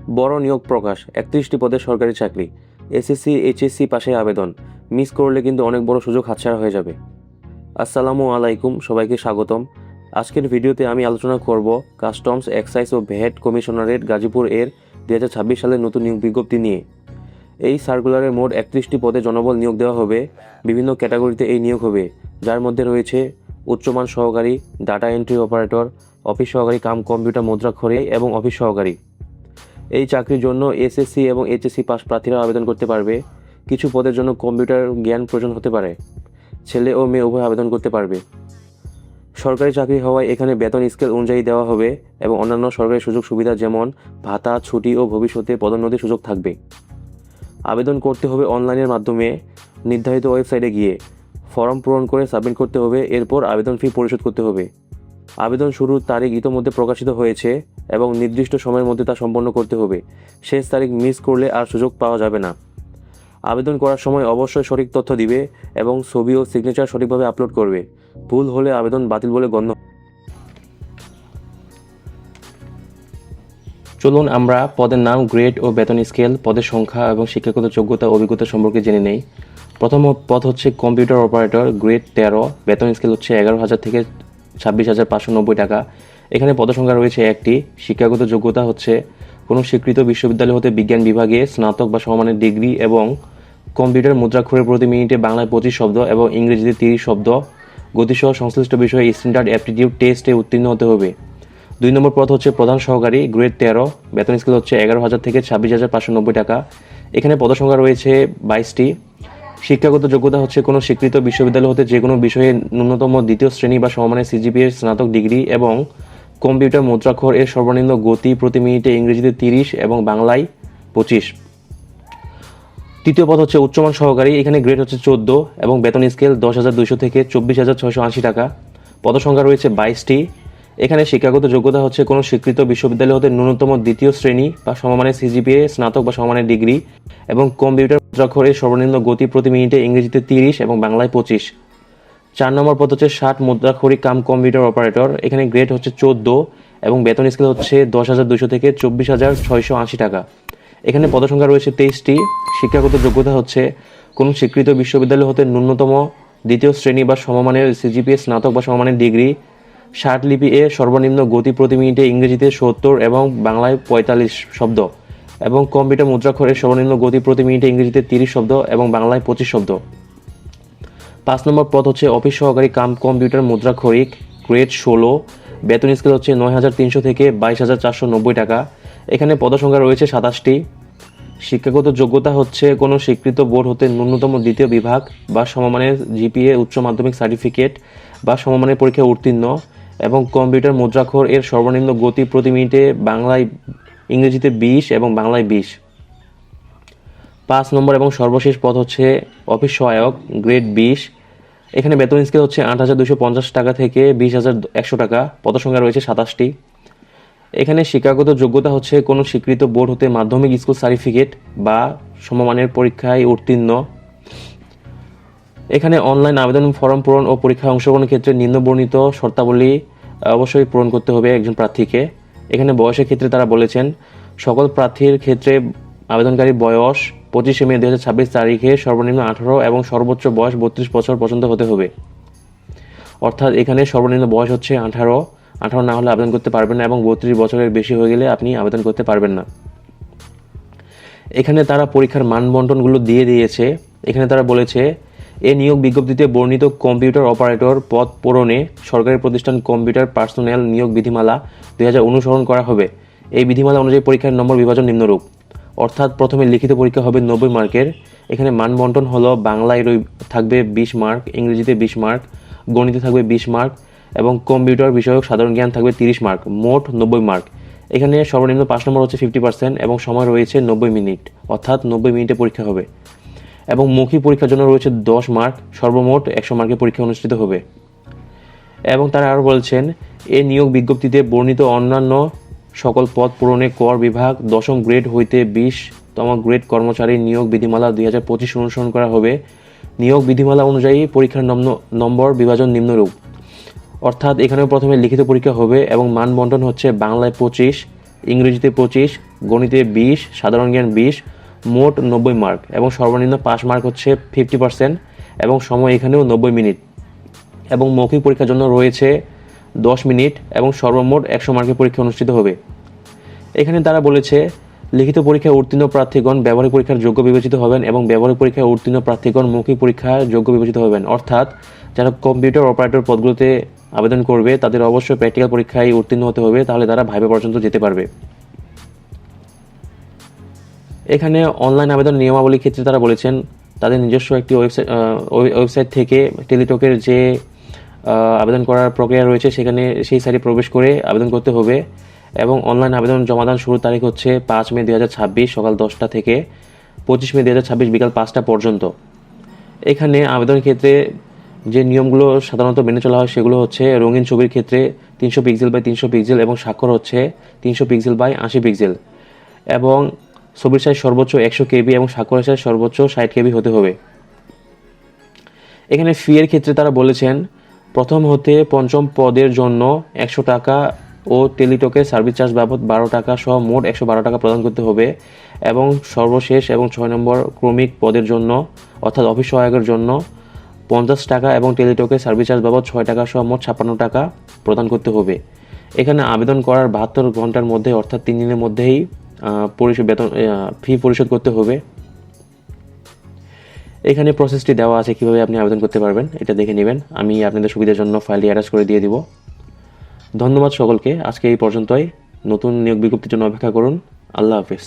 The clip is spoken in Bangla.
বড় নিয়োগ প্রকাশ, 31টি পদে সরকারি চাকরি। এসএসসি এইচএসসি পাশে আবেদন। মিস করলে কিন্তু অনেক বড় সুযোগ হাতছাড়া হয়ে যাবে। আসসালামু আলাইকুম, সবাইকে স্বাগতম। আজকের ভিডিওতে আমি আলোচনা করব কাস্টমস, এক্সাইজ ও ভ্যাট কমিশনারেট গাজীপুর এর 2026 সালের নতুন নিয়োগ বিজ্ঞপ্তি নিয়ে। এই সার্কুলারে মোট 31টি পদে জনবল নিয়োগ দেওয়া হবে। বিভিন্ন ক্যাটাগরিতে এই নিয়োগ হবে, যার মধ্যে রয়েছে উচ্চমান সহকারী, ডাটা এন্ট্রি অপারেটর, অফিস সহকারী কাম কম্পিউটার মুদ্রাক্ষরী এবং অফিস সহকারী। এই চাকরির জন্য এসএসসি এবং এইচএসসি পাস প্রার্থীরা আবেদন করতে পারবে। কিছু পদের জন্য কম্পিউটার জ্ঞান প্রয়োজন হতে পারে। ছেলে ও মেয়ে উভয় আবেদন করতে পারবে। সরকারি চাকরি হওয়ায় এখানে বেতন স্কেল অনুযায়ী দেওয়া হবে এবং অন্যান্য সরকারি সুযোগ সুবিধা যেমন ভাতা, ছুটি ও ভবিষ্যতে পদোন্নতির সুযোগ থাকবে। আবেদন করতে হবে অনলাইনের মাধ্যমে, নির্ধারিত ওয়েবসাইটে গিয়ে ফর্ম পূরণ করে সাবমিট করতে হবে। এরপর আবেদন ফি পরিশোধ করতে হবে। আবেদন শুরুর তারিখ ইতোমধ্যে প্রকাশিত হয়েছে এবং নির্দিষ্ট সময়ের মধ্যে তা সম্পন্ন করতে হবে। শেষ তারিখ মিস করলে আর সুযোগ পাওয়া যাবে না। আবেদন করার সময় অবশ্যই সঠিক তথ্য দিবে এবং ছবি ও সিগনেচার সঠিকভাবে আপলোড করবে। ভুল হলে আবেদন বাতিল বলে গণ্য। চলুন আমরা পদের নাম, গ্রেড ও বেতন স্কেল, পদের সংখ্যা এবং শিক্ষাগত যোগ্যতা অভিজ্ঞতা সম্পর্কে জেনে নেই। প্রথম পদ হচ্ছে কম্পিউটার অপারেটর, গ্রেড 13, বেতন স্কেল হচ্ছে 11,000 থেকে 26,590 টাকা। এখানে পদসংখ্যা রয়েছে একটি। শিক্ষাগত যোগ্যতা হচ্ছে কোনো স্বীকৃত বিশ্ববিদ্যালয় হতে বিজ্ঞান বিভাগে স্নাতক বা সমমানের ডিগ্রি এবং কম্পিউটার মুদ্রাক্ষরের প্রতি মিনিটে বাংলায় 25 শব্দ এবং ইংরেজিতে 30 শব্দ গতিসহ সংশ্লিষ্ট বিষয়ে স্ট্যান্ডার্ড অ্যাপটিটিউড টেস্টে উত্তীর্ণ হতে হবে। 2 নম্বর পদ হচ্ছে প্রধান সহকারী, গ্রেড 13, বেতন স্কেল হচ্ছে 11,000 থেকে 26,590 টাকা। এখানে পদসংখ্যা রয়েছে 22টি। শিক্ষাগত যোগ্যতা হচ্ছে কোনো স্বীকৃত বিশ্ববিদ্যালয় হতে যে কোনো বিষয়ে ন্যূনতম দ্বিতীয় শ্রেণী বা সমমানের সিজিপিএ স্নাতক ডিগ্রি এবং কম্পিউটার মুদ্রাক্ষর এর সর্বনিম্ন গতি প্রতি মিনিটে ইংরেজিতে 30 এবং বাংলায় 25। তৃতীয় পদ হচ্ছে উচ্চমান সহকারী, এখানে গ্রেড হচ্ছে 14 এবং বেতন স্কেল 10,200 থেকে 24,680 টাকা। পদসংখ্যা রয়েছে 22টি। এখানে শিক্ষাগত যোগ্যতা হচ্ছে কোনো স্বীকৃত বিশ্ববিদ্যালয় হতে ন্যূনতম দ্বিতীয় শ্রেণী বা সমমানের সিজিপিএ স্নাতক বা সমমানের ডিগ্রি এবং কম্পিউটার মুদ্রাক্ষরের সর্বনিম্ন গতি প্রতি মিনিটে ইংরেজিতে 30 এবং বাংলায় 25। 4 নম্বর পদ হচ্ছে 60 মুদ্রাক্ষরী কাম কম্পিউটার অপারেটর, এখানে গ্রেড হচ্ছে 14 এবং বেতন স্কেল হচ্ছে 10,200 থেকে 24,680 টাকা। এখানে পদসংখ্যা রয়েছে 23টি। শিক্ষাগত যোগ্যতা হচ্ছে কোনো স্বীকৃত বিশ্ববিদ্যালয় হতে ন্যূনতম দ্বিতীয় শ্রেণী বা সমমানের সিজিপিএ স্নাতক বা সমমানের ডিগ্রি, 60 লিপি এ সর্বনিম্ন গতি প্রতি মিনিটে ইংরেজিতে 70 এবং বাংলায় 45 শব্দ এবং কম্পিউটার মুদ্রাক্ষরের সর্বনিম্ন গতি প্রতি মিনিটে ইংরেজিতে 30 শব্দ এবং বাংলায় 25 শব্দ। 5 নম্বর পদ হচ্ছে অফিস সহকারী কাম কম্পিউটার মুদ্রাক্ষরিক, গ্রেড 16, বেতন স্কেল হচ্ছে 9,300 থেকে 22,490 টাকা। এখানে পদসংখ্যা রয়েছে 27টি। শিক্ষাগত যোগ্যতা হচ্ছে কোনো স্বীকৃত বোর্ড হতে ন্যূনতম দ্বিতীয় বিভাগ বা সমমানের জিপিএ উচ্চ মাধ্যমিক সার্টিফিকেট বা সমমানের পরীক্ষায় উত্তীর্ণ এবং কম্পিউটার মুদ্রাক্ষর এর সর্বনিম্ন গতি প্রতি মিনিটে বাংলায় ইংরেজিতে 20 এবং বাংলায় 20। 5 নম্বর এবং সর্বশেষ পদ হচ্ছে অফিস সহায়ক, গ্রেড 20, এখানে বেতন স্কেল হচ্ছে 8,250 টাকা থেকে 20,100 টাকা। পদসংখ্যা রয়েছে 27টি। এখানে শিক্ষাগত যোগ্যতা হচ্ছে কোনো স্বীকৃত বোর্ড হতে মাধ্যমিক স্কুল সার্টিফিকেট বা সমমানের পরীক্ষায় উত্তীর্ণ। এখানে অনলাইন আবেদন ফর্ম পূরণ ও পরীক্ষায় অংশগ্রহণের ক্ষেত্রে নিম্নবর্ণিত শর্তাবলী অবশ্যই পূরণ করতে হবে একজন প্রার্থীকে। এখানে বয়সের ক্ষেত্রে তারা বলেছেন সকল প্রার্থীর ক্ষেত্রে আবেদনকারী বয়স 25 মে 2026 তারিখে সর্বনিম্ন 18 এবং সর্বোচ্চ বয়স 32 বছর পর্যন্ত হতে হবে। অর্থাৎ এখানে সর্বনিম্ন বয়স হচ্ছে 18 না হলে আবেদন করতে পারবেন না এবং 32 বছরের বেশি হয়ে গেলে আপনি আবেদন করতে পারবেন না। এখানে তারা পরীক্ষার মানবন্টনগুলো দিয়ে দিয়েছে। এখানে তারা বলেছে এ নিয়োগ বিজ্ঞপ্তিতে বর্ণিত কম্পিউটার অপারেটর পদ পূরণে সরকারি প্রতিষ্ঠান কম্পিউটার পার্সোনেল নিয়োগ বিধিমালা 2000 অনুসরণ করা হবে। এই বিধিমালা অনুযায়ী পরীক্ষার নম্বর বিভাজন নিম্নরূপ। অর্থাৎ প্রথমে লিখিত পরীক্ষা হবে 90 মার্কের। এখানে মানবন্টন হলো বাংলায় থাকবে 20 মার্ক, ইংরেজিতে 20 মার্ক, গণিতে থাকবে 20 মার্ক এবং কম্পিউটার বিষয়ক সাধারণ জ্ঞান থাকবে 30 মার্ক, মোট 90 মার্ক। এখানে সর্বনিম্ন 5 নম্বর হচ্ছে 50% এবং সময় রয়েছে 90 মিনিট, অর্থাৎ 90 মিনিটে পরীক্ষা হবে এবং মৌখিক পরীক্ষার জন্য রয়েছে 10 মার্ক, সর্বমোট 100 মার্কের পরীক্ষা অনুষ্ঠিত হবে। এবং তারা আরও বলছেন এ নিয়োগ বিজ্ঞপ্তিতে বর্ণিত অন্যান্য সকল পদ পূরণে কর বিভাগ 10ম গ্রেড হইতে 20তম গ্রেড কর্মচারী নিয়োগ বিধিমালা 2025 অনুসরণ করা হবে। নিয়োগ বিধিমালা অনুযায়ী পরীক্ষার নম্বর বিভাজন নিম্নরূপ। অর্থাৎ এখানেও প্রথমে লিখিত পরীক্ষা হবে এবং মান বন্টন হচ্ছে বাংলায় 25, ইংরেজিতে 25, গণিতে 20, সাধারণ জ্ঞান 20, মোট 90 মার্ক এবং সর্বনিম্ন পাস মার্ক হচ্ছে 50% এবং সময় এখানেও 90 মিনিট এবং মৌখিক পরীক্ষার জন্য রয়েছে 10 মিনিট এবং সর্বমোট 100 মার্কের পরীক্ষা অনুষ্ঠিত হবে। এখানে তারা বলেছে লিখিত পরীক্ষায় উত্তীর্ণ প্রার্থীগণ ব্যবহারিক পরীক্ষার যোগ্য বিবেচিত হবেন এবং ব্যবহারিক পরীক্ষায় উত্তীর্ণ প্রার্থীগণ মৌখিক পরীক্ষার যোগ্য বিবেচিত হবেন। অর্থাৎ যারা কম্পিউটার অপারেটর পদগুলোতে আবেদন করবে তাদের অবশ্যই প্র্যাকটিক্যাল পরীক্ষায় উত্তীর্ণ হতে হবে, তাহলে তারা ভাইভা পর্যন্ত যেতে পারবে। এখানে অনলাইন আবেদন নিয়মাবলীর ক্ষেত্রে তারা বলেছেন তাদের নিজস্ব একটি ওয়েবসাইট থেকে টেলিটকের যে আবেদন করার প্রক্রিয়া রয়েছে সেখানে সেই সাইটে প্রবেশ করে আবেদন করতে হবে এবং অনলাইন আবেদন জমাদান শুরুর তারিখ হচ্ছে 5 মে 2026 সকাল 10টা থেকে 25 মে 2026 বিকাল 5টা পর্যন্ত। এখানে আবেদনের ক্ষেত্রে যে নিয়মগুলো সাধারণত মেনে চলা হয় সেগুলো হচ্ছে রঙিন ছবির ক্ষেত্রে 300 পিক্সেল বাই 300 পিক্সেল এবং স্বাক্ষর হচ্ছে 300 পিক্সেল বাই 80 পিক্সেল এবং ছবির সাইজ সর্বোচ্চ 100 কেবি এবং স্বাক্ষরের সাইজ সর্বোচ্চ 60 কেবি হতে হবে। এখানে ফি এর ক্ষেত্রে তারা বলেছেন প্রথম হতে পঞ্চম পদের জন্য 100 টাকা ও টেলিটকের সার্ভিস চার্জ বাবদ 12 টাকা সহ মোট 112 টাকা প্রদান করতে হবে এবং সর্বশেষ এবং 6 নম্বর ক্রমিক পদের জন্য অর্থাৎ অফিস সহায়কের জন্য 50 টাকা এবং টেলিটকের সার্ভিস চার্জ বাবদ 6 টাকা সহ মোট 56 টাকা প্রদান করতে হবে। এখানে আবেদন করার 72 ঘন্টার মধ্যে অর্থাৎ 3 দিনের মধ্যেই ফি পরিশোধ করতে হবে। এখানে প্রসেসটি দেওয়া আছে কিভাবে আপনি আবেদন করতে পারবেন, এটা দেখে নেবেন। আমি আপনাদের সুবিধার জন্য ফাইলটি অ্যাটাচ করে দিয়ে দিব। ধন্যবাদ সকলকে। আজকে এই পর্যন্তই। নতুন নিয়োগ বিজ্ঞপ্তির জন্য অপেক্ষা করুন। আল্লাহ হাফেজ।